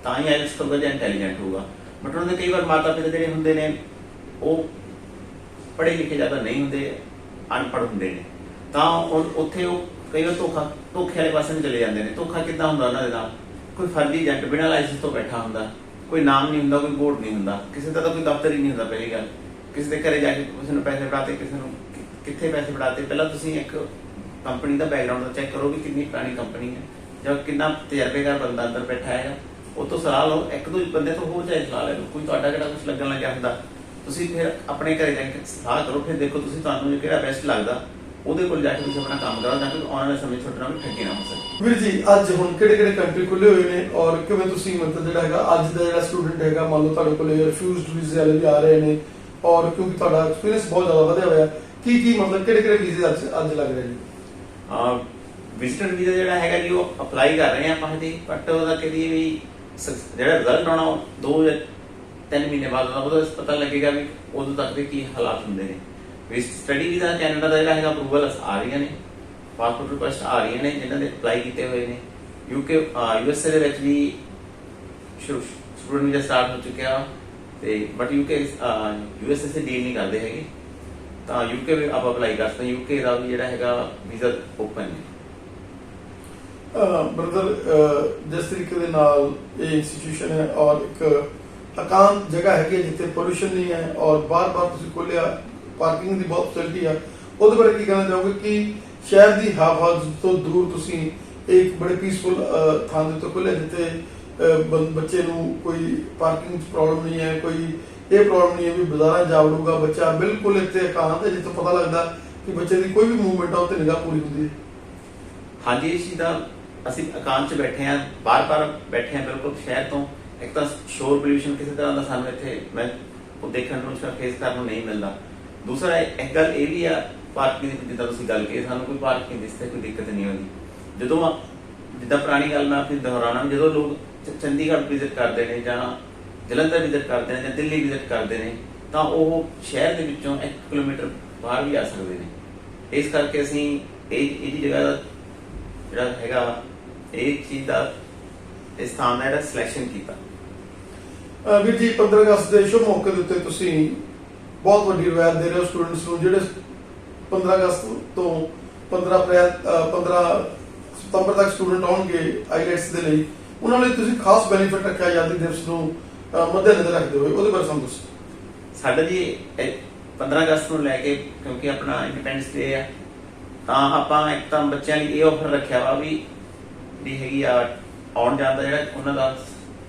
ਤਾਂ ਹੀ ਆਈਲੈਟਸ ਕਰੂਗਾ ਜਾਂ ਇੰਟੈਲੀਜੈਂਟ ਹੋਊਗਾ। ਬਟ ਉਹਨਾਂ ਦੇ ਕਈ ਵਾਰ ਮਾਤਾ ਪਿਤਾ ਜਿਹੜੇ ਹੁੰਦੇ ਨੇ ਉਹ ਪੜ੍ਹੇ ਲਿਖੇ ਜ਼ਿਆਦਾ ਨਹੀਂ ਹੁੰਦੇ, ਅਨਪੜ੍ਹ ਹੁੰਦੇ ਨੇ, ਤਾਂ ਉੱਥੇ ਉਹ ਕਈ ਵਾਰ ਧੋਖੇ ਵਾਲੇ ਪਾਸੇ ਨੂੰ ਚਲੇ ਜਾਂਦੇ ਨੇ। ਧੋਖਾ ਕਿੱਦਾਂ ਹੁੰਦਾ ਉਹਨਾਂ ਦੇ ਨਾਲ? ਕੋਈ ਫਰਜ਼ੀ ਏਜੰਟ ਬਿਨਾਂ ਲਾਇਸੈਂਸ ਤੋਂ ਬੈਠਾ ਹੁੰਦਾ, ਕੋਈ ਨਾਮ ਨਹੀਂ ਹੁੰਦਾ, ਕੋਈ ਬੋਰਡ ਨਹੀਂ ਹੁੰਦਾ, ਕਿਸੇ ਦਾ ਤਾਂ ਕੋਈ ਦਫ਼ਤਰ ਹੀ ਨਹੀਂ ਹੁੰਦਾ। ਪਹਿਲੀ ਗੱਲ, ਕਿਸੇ ਦੇ ਘਰੇ ਜਾ ਕੇ ਕਿਸੇ ਨੂੰ ਪੈਸੇ ਫੜਾਤੇ, ਕਿਸੇ ਨੂੰ ਕਿੱਥੇ ਪੈਸੇ ਫੜਾਤੇ। ਪਹਿਲਾਂ ਤੁਸੀਂ ਇੱਕ ਕੰਪਨੀ ਦਾ ਬੈਕਗਰਾਉਂਡ ਦਾ ਚੈੱਕ ਕਰੋ ਵੀ ਕਿੰਨੀ ਪੁਰਾਣੀ ਕੰਪਨੀ ਹੈ ਜਾਂ ਕਿੰਨਾ ਤਜਰਬੇਕਾਰ ਬੰਦਾ ਅੰਦਰ ਬੈਠਾ ਹੈਗਾ, ਉਹ ਤੋਂ ਸਲਾਹ ਲਓ। ਇੱਕ ਦੋ ਬੰਦੇ ਤੋਂ ਹੋਰ ਚਾਹੇ ਸਲਾਹ ਲੈ ਲਓ, ਕੋਈ ਤੁਹਾਡਾ ਕਿਹੜਾ ਕੁਝ ਲੱਗਣ ਲੱਗਿਆ ਹੁੰਦਾ, ਤੁਸੀਂ ਫਿਰ ਆਪਣੇ ਘਰੇ ਜਾ ਕੇ ਸਲਾਹ ਕਰੋ, ਫਿਰ ਦੇਖੋ ਤੁਸੀਂ ਤੁਹਾਨੂੰ ਕਿਹੜਾ ਬੈਸਟ ਲੱਗਦਾ, ਉਹਦੇ ਕੋਲ ਜਾ ਕੇ ਤੁਸੀਂ ਆਪਣਾ ਕੰਮ ਕਰੋ, ਤਾਂ ਕਿ ਆਉਣ ਵਾਲੇ ਸਮੇਂ ਛੋਟੇ ਨਾਲ ਠੱਗੀ ਨਾ ਹੋ ਸਕੇ। ਵੀਰ ਜੀ, ਅੱਜ ਹੁਣ ਕਿਹੜੇ ਕੰਟਰੀ ਖੁੱਲੇ ਹੋਏ ਨੇ ਔਰ ਕਿਵੇਂ ਤੁਸੀਂ ਮਤਲਬ ਜਿਹੜਾ ਹੈਗਾ ਅੱਜ ਦਾ ਜਿਹੜਾ ਸਟੂਡੈਂਟ ਹੈਗਾ, ਮੰਨ ਲਓ ਤੁਹਾਡੇ ਕੋਲ ਰਿਫਿਊਜ਼ਡ ਵੀਜ਼ੇ ਵਾਲੇ ਵੀ ਆ ਰਹੇ ਨੇ, ਔਰ ਕਿਉਂਕਿ ਤੁਹਾਡਾ ਐਕਸਪੀਰੀਅੰਸ ਬਹੁਤ ਜ਼ਿਆਦਾ ਵਧਿਆ ਹੋਇਆ, ਕੀ ਮਤਲਬ ਕਿਹੜੇ ਵੀਜ਼ੇ ਅੱਜ ਲੱਗ ਰਹੇ ਜੀ? ਵਿਜ਼ਟਰ ਵੀਜ਼ਾ ਜਿਹੜਾ ਹੈਗਾ ਜੀ ਉਹ ਅਪਲਾਈ ਕਰ ਰਹੇ ਆ ਆਪਾਂ ਹਜੇ, ਬਟ ਉਹਦਾ ਕਹਦੀ ਵੀ ਜਿਹੜਾ ਰਿਜ਼ਲਟ ਆਉਣਾ 2 ਜਾਂ 3 ਮਹੀਨੇ ਬਾਅਦ ਉਹਦਾ ਪਤਾ ਲੱਗੇਗਾ ਵੀ ਉਦੋਂ ਤੱਕ ਦੇ ਕੀ ਹਾਲਾਤ ਹੁੰਦੇ ਨੇ। ਸਟੱਡੀ ਵੀਜ਼ਾ ਕੈਨੇਡਾ ਦਾ ਜਿਹੜਾ ਹੈਗਾ ਅਪਰੂਵਲ ਆ ਰਹੀਆਂ ਨੇ, ਪਾਸਪੋਰਟ ਰਿਕੁਐਸਟ ਆ ਰਹੀਆਂ ਨੇ ਜਿਨ੍ਹਾਂ ਦੇ ਅਪਲਾਈ ਕੀਤੇ ਹੋਏ ਨੇ। USA ਦੇ ਵਿੱਚ ਵੀ ਸਟੂਡੈਂਟ ਵੀਜ਼ਾ ਸਟਾਰਟ ਹੋ ਚੁੱਕਿਆ, ਤੇ ਬਟ USA ਸੇ ਡੀਲ ਨਹੀਂ ਕਰਦੇ ਹੈਗੇ, ਤਾਂ UK ਵੀ ਆਪਾਂ ਅਪਲਾਈ ਕਰ ਸਕਦੇ। UK ਦਾ ਵੀ ਜਿਹੜਾ ਹੈਗਾ ਵੀਜ਼ਾ ਓਪਨ ਹੈ। ਬ੍ਰਦਰ, ਜਿਸ ਤਰੀਕੇ ਦੇ ਨਾਲ ਇਹ ਇੰਸਟੀਟਿਊਸ਼ਨ ਹੈ ਔਰ ਇੱਕ ਇਕਾਂਤ ਜਗ੍ਹਾ ਹੈਗੀ ਹੈ ਜਿੱਥੇ ਪੋਲੂਸ਼ਨ ਨਹੀਂ ਹੈ ਔਰ ਬਾਰ-ਬਾਰ ਤੁਸੀਂ ਖੋਲਿਆ, ਪਾਰਕਿੰਗ ਦੀ ਬਹੁਤ ਫੈਸਿਲਿਟੀ ਆ, ਉਹਦੇ ਬਾਰੇ ਕੀ ਕਹਿਣਾ ਚਾਹੋਗੇ ਕਿ ਸ਼ਹਿਰ ਦੀ ਹਵਾ ਤੋਂ ਦੂਰ ਤੁਸੀਂ ਇੱਕ ਬੜੇ ਪੀਸਫੁਲ ਥਾਂ ਦੇ ਉੱਤੇ ਖੋਲਿਆ ਜਿੱਥੇ ਬੱਚੇ ਨੂੰ ਕੋਈ ਪਾਰਕਿੰਗ 'ਚ ਪ੍ਰੋਬਲਮ ਨਹੀਂ ਹੈ, ਕੋਈ ਇਹ ਪ੍ਰੋਬਲਮ ਨਹੀਂ ਹੈ ਵੀ ਬਾਜ਼ਾਰਾਂ ਜਾ ਵੜੂਗਾ ਬੱਚਾ, ਬਿਲਕੁਲ ਇੱਥੇ ਇਕਾਂਤ ਹੈ ਜਿੱਥੋਂ ਪਤਾ ਲੱਗਦਾ ਕਿ ਬੱਚੇ ਦੀ ਕੋਈ ਵੀ ਮੂਵਮੈਂਟ ਆ ਉੱਤੇ ਨਿਗਾਹ ਪੂਰੀ ਹੁੰਦੀ ਹੈ? ਹਾਂਜੀ, ਇਸ ਚੀਜ਼ ਦਾ ਅਸੀਂ ਇਕਾਂਤ 'ਚ ਬੈਠੇ ਹਾਂ, ਬਾਰ-ਬਾਰ ਬੈਠੇ ਹਾਂ ਬਿਲਕੁਲ ਸ਼ਹਿਰ ਤੋਂ। ਇੱਕ ਤਾਂ ਸ਼ੋਰ ਪੋਲਿਊਸ਼ਨ ਕਿਸੇ ਤਰ੍ਹਾਂ ਦਾ ਸਾਨੂੰ ਇੱਥੇ ਉਹ ਦੇਖਣ ਨੂੰ ਫੇਸ ਕਰਨ ਨੂੰ ਨਹੀਂ ਮਿਲਦਾ। ਦੂਸਰਾ ਇੱਕ ਗੱਲ ਇਹ ਵੀ ਆ ਪਾਰਕਿੰਗ ਦੀ, ਜਿੱਦਾਂ ਤੁਸੀਂ ਗੱਲ ਕੀਤੀ, ਸਾਨੂੰ ਕੋਈ ਪਾਰਕਿੰਗ ਦੀ ਕੋਈ ਦਿੱਕਤ ਨਹੀਂ ਹੁੰਦੀ। ਜਦੋਂ ਜਿੱਦਾਂ ਪੁਰਾਣੀ ਗੱਲ ਮੈਂ ਆਪਣੀ ਦੁਹਰਾਉਣਾ, ਜਦੋਂ ਲੋਕ ਚੰਡੀਗੜ੍ਹ ਵਿਜ਼ਿਟ ਕਰਦੇ ਨੇ ਜਾਂ ਜਲੰਧਰ ਵਿਜ਼ਿਟ ਕਰਦੇ ਨੇ ਜਾਂ ਦਿੱਲੀ ਵਿਜ਼ਿਟ ਕਰਦੇ ਨੇ, ਤਾਂ ਉਹ ਸ਼ਹਿਰ ਦੇ ਵਿੱਚੋਂ 1 ਕਿਲੋਮੀਟਰ ਬਾਹਰ ਵੀ ਆ ਸਕਦੇ ਨੇ। ਇਸ ਕਰਕੇ ਅਸੀਂ ਇਹਦੀ ਜਗ੍ਹਾ ਦਾ ਜਿਹੜਾ ਹੈਗਾ ਇਹ ਚੀਜ਼ ਦਾ ਇਸ ਥਾਂ ਦਾ ਜਿਹੜਾ ਸਿਲੈਕਸ਼ਨ ਕੀਤਾ। ਵੀਰ ਜੀ, 15 ਅਗਸਤ ਦੇ ਸ਼ੁਭ ਮੌਕੇ ਦੇ ਉੱਤੇ ਤੁਸੀਂ ਬਹੁਤ ਵੱਡੀ ਰਿਵਾਇਤ ਦੇ ਰਹੇ ਹੋ ਸਟੂਡੈਂਟਸ ਨੂੰ, ਜਿਹੜੇ 15 ਅਗਸਤ ਤੋਂ 15 ਸਤੰਬਰ ਤੱਕ ਸਟੂਡੈਂਟ ਆਉਣਗੇ ਆਈਲੈਟਸ ਦੇ ਲਈ, ਉਹਨਾਂ ਲਈ ਤੁਸੀਂ ਖਾਸ ਬੈਨੀਫਿਟ ਰੱਖਿਆ ਆਜ਼ਾਦੀ ਦਿਵਸ ਨੂੰ ਮੱਦੇਨਜ਼ਰ ਰੱਖਦੇ ਹੋਏ, ਉਹਦੇ ਬਾਰੇ ਸਾਨੂੰ ਦੱਸੋ। ਸਾਡਾ ਜੀ 15 ਅਗਸਤ ਨੂੰ ਲੈ ਕੇ, ਕਿਉਂਕਿ ਆਪਣਾ ਇੰਡੀਪੈਂਡੈਂਸ ਡੇ ਆ, ਤਾਂ ਆਪਾਂ ਇੱਕ ਤਾਂ ਬੱਚਿਆਂ ਲਈ ਇਹ ਆਫਰ ਰੱਖਿਆ ਵਾ ਵੀ ਹੈਗੀ ਆ ਆਉਣ ਜਾਣ ਦਾ ਜਿਹੜਾ ਉਹਨਾਂ ਦਾ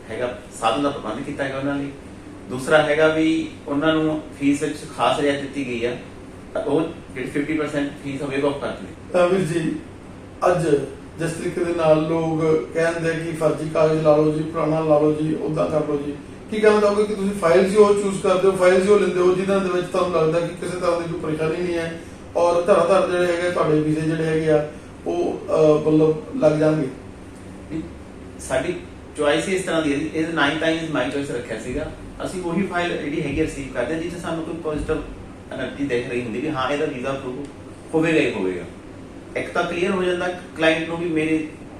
ਹੈਗਾ ਸਾਧਨ ਦਾ ਪ੍ਰਬੰਧ ਕੀਤਾ ਗਿਆ ਉਹਨਾਂ ਲਈ। ਦੂਸਰਾ ਹੈਗਾ ਵੀ ਉਹਨਾਂ ਨੂੰ ਫੀਸ ਵਿੱਚ ਖਾਸ ਰਿਆਇਤ ਦਿੱਤੀ ਗਈ ਆ, ਉਹ ਜਿਹੜੀ 50% ਫੀਸ ਉਹ ਵੇਵ ਆਫ ਕਰ ਦਿੱਤੀ। ਵੀਰ ਜੀ ਅੱਜ ਜਿਸ ਤਰੀਕੇ ਦੇ ਨਾਲ ਲੋਕ ਕਹਿੰਦੇ ਆ ਕਿ ਫਰਜ਼ੀ ਕਾਗਜ਼ ਲਾ ਲਓ ਜੀ, ਪੁਰਾਣਾ ਲਾ ਲਓ ਜੀ, ਉਦਾਂ ਕਰ ਲਓ ਜੀ, ਕੀ ਕਹਿਣਾ ਚਾਹੋਗੇ ਕਿ ਤੁਸੀਂ ਫਾਈਲਸ ਹੀ ਉਹ ਚੂਜ਼ ਕਰਦੇ ਹੋ, ਫਾਈਲਸ ਹੀ ਉਹ ਲੈਂਦੇ ਹੋ ਜਿਨ੍ਹਾਂ ਦੇ ਵਿੱਚ ਤੁਹਾਨੂੰ ਲੱਗਦਾ ਕਿ ਕਿਸੇ ਤਰ੍ਹਾਂ ਦੀ ਕੋਈ ਪਰੇਸ਼ਾਨੀ ਨਹੀਂ ਹੈ ਔਰ ਧਰ ਜਿਹੜੇ ਹੈਗੇ ਤੁਹਾਡੇ ਵੀਜ਼ੇ ਜਿਹੜੇ ਹੈਗੇ ਆ ਉਹ ਮਤਲਬ ਲੱਗ ਜਾਣਗੇ? ਸਾਡੀ ਚੁਆਇਸ ਇਸ ਤਰ੍ਹਾਂ ਦੀ ਹੈ, ਇਹ 9 ਟਾਈਮਸ ਮਾਈ ਚੋਇਸ ਰੱਖਿਆ ਸੀਗਾ। ਅਸੀਂ ਉਹੀ ਫਾਈਲ ਜਿਹੜੀ ਹੈਗੀ ਰਿਸੀਵ ਕਰਦੇ ਜਿੱਥੇ ਸਾਨੂੰ ਕੋਈ ਪੋਜ਼ਿਟਿਵ ਐਨਰਜੀ ਦੇਖ ਰਹੀ ਹੁੰਦੀ ਵੀ ਹਾਂ ਇਹਦਾ ਵੀਜ਼ਾ ਅਪਰੂਵ ਹੋਵੇਗਾ ਹੀ ਹੋਵੇਗਾ। ਇੱਕ ਤਾਂ ਕਲੀਅਰ ਹੋ ਜਾਂਦਾ ਕਲਾਇੰਟ ਨੂੰ ਵੀ ਮੇਰੇ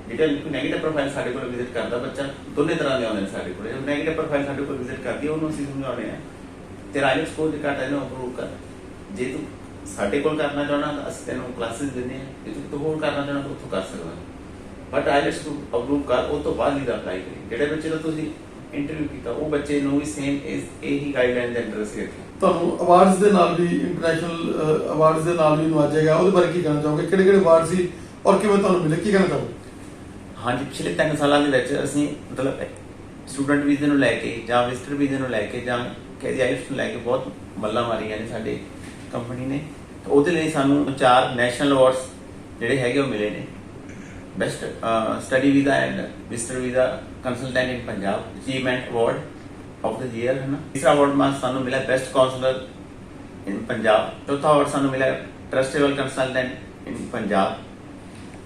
ਜਿਹੜਾ ਨੈਗੇਟਿਵ ਪ੍ਰੋਫਾਈਲ ਸਾਡੇ ਕੋਲ ਵਿਜ਼ਿਟ ਕਰਦਾ ਬੱਚਾ, ਦੋਨੇ ਤਰ੍ਹਾਂ ਦੇ ਆਉਂਦੇ ਨੇ ਸਾਡੇ ਕੋਲ। ਜਦੋਂ ਨੈਗੇਟਿਵ ਪ੍ਰੋਫਾਈਲ ਸਾਡੇ ਕੋਲ ਵਿਜ਼ਿਟ ਕਰਦੀ ਹੈ ਉਹਨੂੰ ਅਸੀਂ ਸਮਝਾਉਂਦੇ ਹਾਂ ਤੇਰਾ ਆਈਲੈਟਸ ਸਕੋਰ ਜੇ ਘੱਟ ਹੈ ਇਹਨੂੰ ਅਪਰੂਵ ਕਰ, ਜੇ ਤੂੰ ਸਾਡੇ ਕੋਲ ਕਰਨਾ ਚਾਹੁੰਦਾ ਤਾਂ ਅਸੀਂ ਤੈਨੂੰ ਕਲਾਸਿਸ ਦਿੰਦੇ ਹਾਂ, ਜੇ ਤੂੰ ਹੋਰ ਕਰਨਾ ਚਾਹੁੰਦਾ ਤਾਂ ਉੱਥੋਂ ਕਰ ਸਕਦਾ, ਬਟ ਆਈਲੈਟਸ ਨੂੰ ਅਪਰੂਵ ਕਰ, ਉਹ ਤੋਂ ਬਾਅਦ ਵੀਜ਼ਾ ਅਪਲਾਈ ਕਰੀ। ਜਿਹੜੇ ਬੱਚੇ ਦਾ ਤੁਸੀਂ ਇੰਟਰਵਿਊ ਕੀਤਾ ਉਹ ਬੱਚੇ ਨੂੰ ਵੀ ਸੇਮ ਇਹੀ ਗਾਈਡਲਾਈਨ ਦੇ ਅੰਡਰ ਅਸੀਂ ਰੱਖਿਆ। ਤੁਹਾਨੂੰ ਅਵਾਰਡਸ ਦੇ ਨਾਲ ਵੀ ਇੰਟਰਨੈਸ਼ਨਲ ਅਵਾਰਡਸ ਦੇ ਨਾਲ ਵੀ ਨਵਾਜਿਆ ਗਿਆ, ਉਹਦੇ ਬਾਰੇ ਕੀ ਕਹਿਣਾ ਚਾਹੋਗੇ? ਕਿਹੜੇ ਕਿਹੜੇ ਅਵਾਰਡ ਸੀ ਔਰ ਕਿਵੇਂ ਤੁਹਾਨੂੰ ਮਿਲੇ, ਕੀ ਕਹਿਣਾ ਚਾਹੋਗੇ? ਹਾਂਜੀ, ਪਿਛਲੇ 3 ਸਾਲਾਂ ਦੇ ਵਿੱਚ ਅਸੀਂ ਮਤਲਬ ਸਟੂਡੈਂਟ ਵੀਜ਼ੇ ਨੂੰ ਲੈ ਕੇ ਜਾਂ ਵਿਜ਼ਟਰ ਵੀਜ਼ੇ ਨੂੰ ਲੈ ਕੇ ਜਾਂ ਕੈਦੀ ਆਈਲੈਟਸ ਨੂੰ ਲੈ ਕੇ ਬਹੁਤ ਮੱਲਾਂ ਮਾਰੀਆਂ ਨੇ ਸਾਡੇ ਕੰਪਨੀ ਨੇ। ਉਹਦੇ ਲਈ ਸਾਨੂੰ 4 ਨੈਸ਼ਨਲ ਅਵਾਰਡਸ ਜਿਹੜੇ ਹੈਗੇ ਉਹ ਮਿਲੇ ਨੇ। Best study visa and visitor visa consultant in Punjab achievement award of the year ਹੈ ਨਾ। ਤੀਸਰਾ ਅਵਾਰਡ ਮਾਸ ਸਾਨੂੰ ਮਿਲਿਆ ਬੈਸਟ ਕਾਉਂਸਲਰ ਇਨ ਪੰਜਾਬ। ਚੌਥਾ ਅਵਾਰਡ ਸਾਨੂੰ ਮਿਲਿਆ ਟਰਸਟੇਬਲ ਕੰਸਲਟੈਂਟ ਇਨ ਪੰਜਾਬ।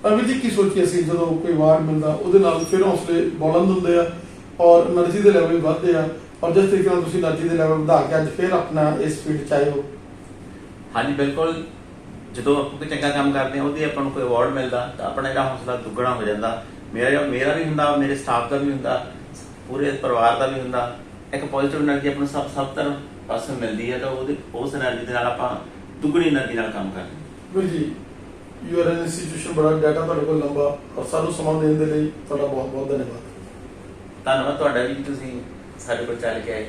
ਅਰਵਿੰਦ ਜੀ ਕੀ ਸੋਚਿਆ ਸੀ ਜਦੋਂ ਕੋਈ ਅਵਾਰਡ ਮਿਲਦਾ ਉਹਦੇ ਨਾਲ ਫਿਰ ਹੌਸਲੇ ਬੁਲੰਦ ਹੁੰਦੇ ਆ ਔਰ એનર્ਜੀ ਦੇ ਲੈਵਲ ਵੀ ਵੱਧਦੇ ਆ, ਔਰ ਜਿਸ ਤਰੀਕੇ ਨਾਲ ਤੁਸੀਂ એનર્ਜੀ ਦੇ ਲੈਵਲ ਵਧਾ ਕੇ ਅੱਜ ਫਿਰ ਆਪਣਾ ਇਸ ਫੀਲਡ ਚ ਆਏ ਹੋ? ਹਾਂਜੀ ਬਿਲਕੁਲ, ਜਦੋਂ ਆਪਾਂ ਕੋਈ ਚੰਗਾ ਕੰਮ ਕਰਦੇ ਹਾਂ ਉਹਦੀ ਆਪਾਂ ਨੂੰ ਕੋਈ ਅਵਾਰਡ ਮਿਲਦਾ ਤਾਂ ਆਪਣਾ ਜਿਹੜਾ ਹੌਸਲਾ ਦੁੱਗਣਾ ਹੋ ਜਾਂਦਾ। ਮੇਰਾ ਵੀ ਹੁੰਦਾ, ਮੇਰੇ ਸਟਾਫ ਦਾ ਵੀ ਹੁੰਦਾ, ਪੂਰੇ ਪਰਿਵਾਰ ਦਾ ਵੀ ਹੁੰਦਾ। ਇੱਕ ਪੋਜ਼ਿਟਿਵ એનર્ਜੀ ਆਪਾਂ ਨੂੰ ਸਭ ਤਰ੍ਹਾਂ ਪਾਸੋਂ ਮਿਲਦੀ ਹੈ ਤਾਂ ਉਸ એનર્ਜੀ ਦੇ ਨਾਲ ਆਪਾਂ ਦੁੱਗਣੀ એનર્ਜੀ ਨਾਲ ਕੰਮ ਕਰਦੇ ਹਾਂ। ਵੀਰ ਜੀ ਯੂ ਆਰ ਐਨ ਇੰਸਟੀਟਿਊਸ਼ਨ, ਬੜਾ ਡਾਟਾ ਤੁਹਾਡੇ ਕੋਲ ਲੰਬਾ, ਔਰ ਸਾਨੂੰ ਸਮਾਂ ਦੇਣ ਦੇ ਲਈ ਤੁਹਾਡਾ ਬਹੁਤ ਬਹੁਤ ਧੰਨਵਾਦ। ਧੰਨਵਾਦ ਤੁਹਾਡਾ ਵੀ, ਤੁਸੀਂ ਸਾਡੇ ਕੋਲ ਚੱਲ ਕੇ ਆਏ।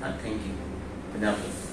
ਥੈਂਕ ਯੂ ਪੰਜਾਬ ਤੋਂ।